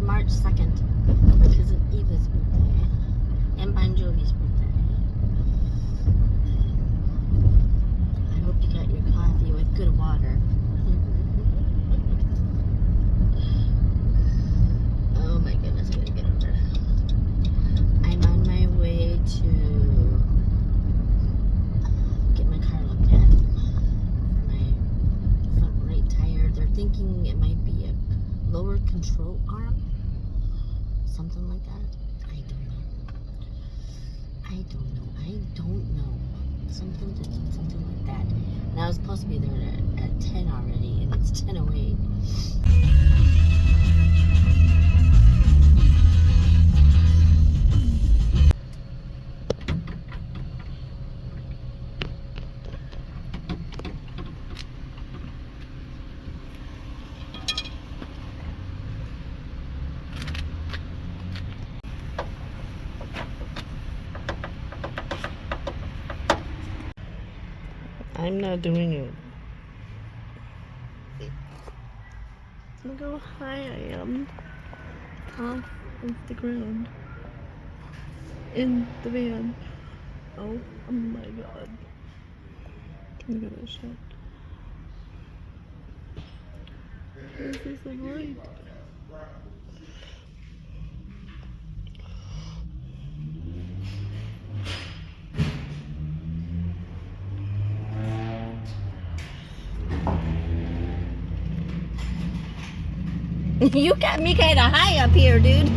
March 2nd because of Eva's birthday and Bon Jovi's birthday. I hope you got your coffee with good water. Oh my goodness, I'm gonna get over. I'm on my way to get my car looked at for my front right tire. They're thinking it might be a lower control arm, something like that. I don't know. Something like that. And I was supposed to be there at 10 already, and it's 10:08. I'm not doing it. Look how high I am off of the ground in the van. Oh my god. Look at this shit. This is so bright. You got me kind of high up here, dude.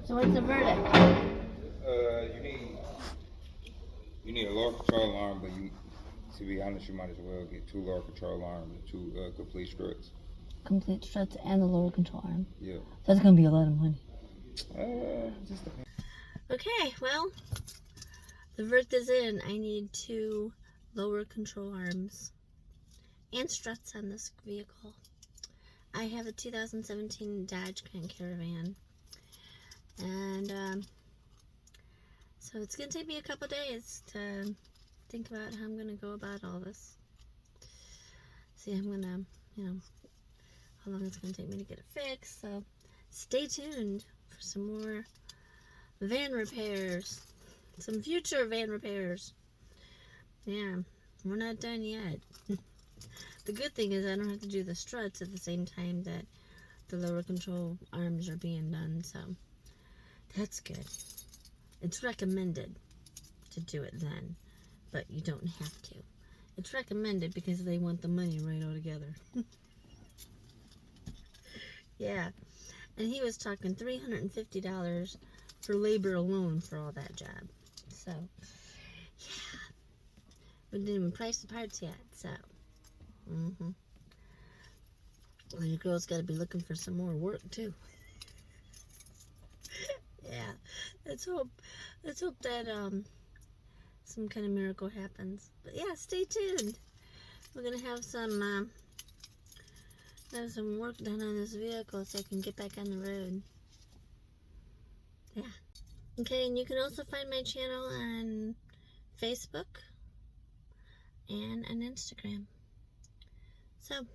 So what's the verdict? You need a lower control arm, but to be honest, you might as well get 2 lower control arms and 2 complete struts. Complete struts and the lower control arm. Yeah. That's gonna be a lot of money. Just depends. Okay, well, the verdict is in. I need 2 lower control arms and struts on this vehicle. I have a 2017 Dodge Grand Caravan, and so it's gonna take me a couple days to think about how I'm gonna go about all this. See, I'm gonna, how long it's gonna take me to get it fixed. So stay tuned for some more van repairs, some future van repairs. Yeah, we're not done yet. The good thing is I don't have to do the struts at the same time that the lower control arms are being done, so that's good. It's recommended to do it then, but you don't have to. It's recommended because they want the money right altogether. Yeah, and he was talking $350 for labor alone for all that job. So, yeah, we didn't even price the parts yet, so. Well, your girl's got to be looking for some more work too. Yeah, let's hope that some kind of miracle happens. But yeah, stay tuned. We're gonna have some work done on this vehicle so I can get back on the road. Yeah. Okay, and you can also find my channel on Facebook and on Instagram. So,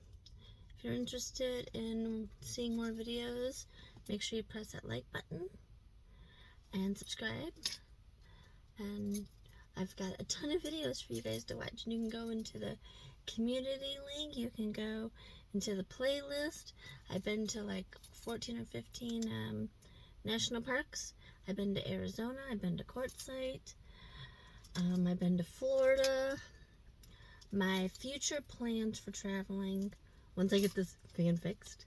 if you're interested in seeing more videos, make sure you press that like button and subscribe. And I've got a ton of videos for you guys to watch. You can go into the community link. You can go into the playlist. I've been to like 14 or 15 national parks. I've been to Arizona. I've been to Quartzsite. I've been to Florida. My future plans for traveling, once I get this van fixed,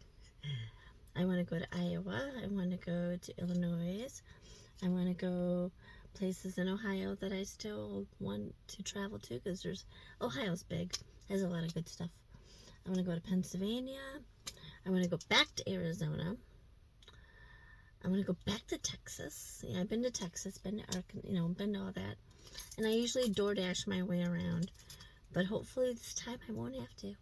I want to go to Iowa. I want to go to Illinois. I want to go places in Ohio that I still want to travel to, because Ohio's big, has a lot of good stuff. I want to go to Pennsylvania. I want to go back to Arizona. I want to go back to Texas. Yeah, I've been to Texas, been to Arkansas, been to all that. And I usually DoorDash my way around But hopefully this time I won't have to.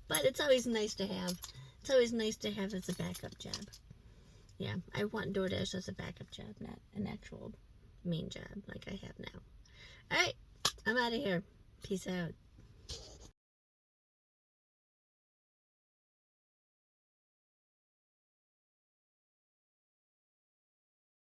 But it's always nice to have. It's always nice to have as a backup job. Yeah, I want DoorDash as a backup job, not an actual main job like I have now. Alright, I'm out of here. Peace out.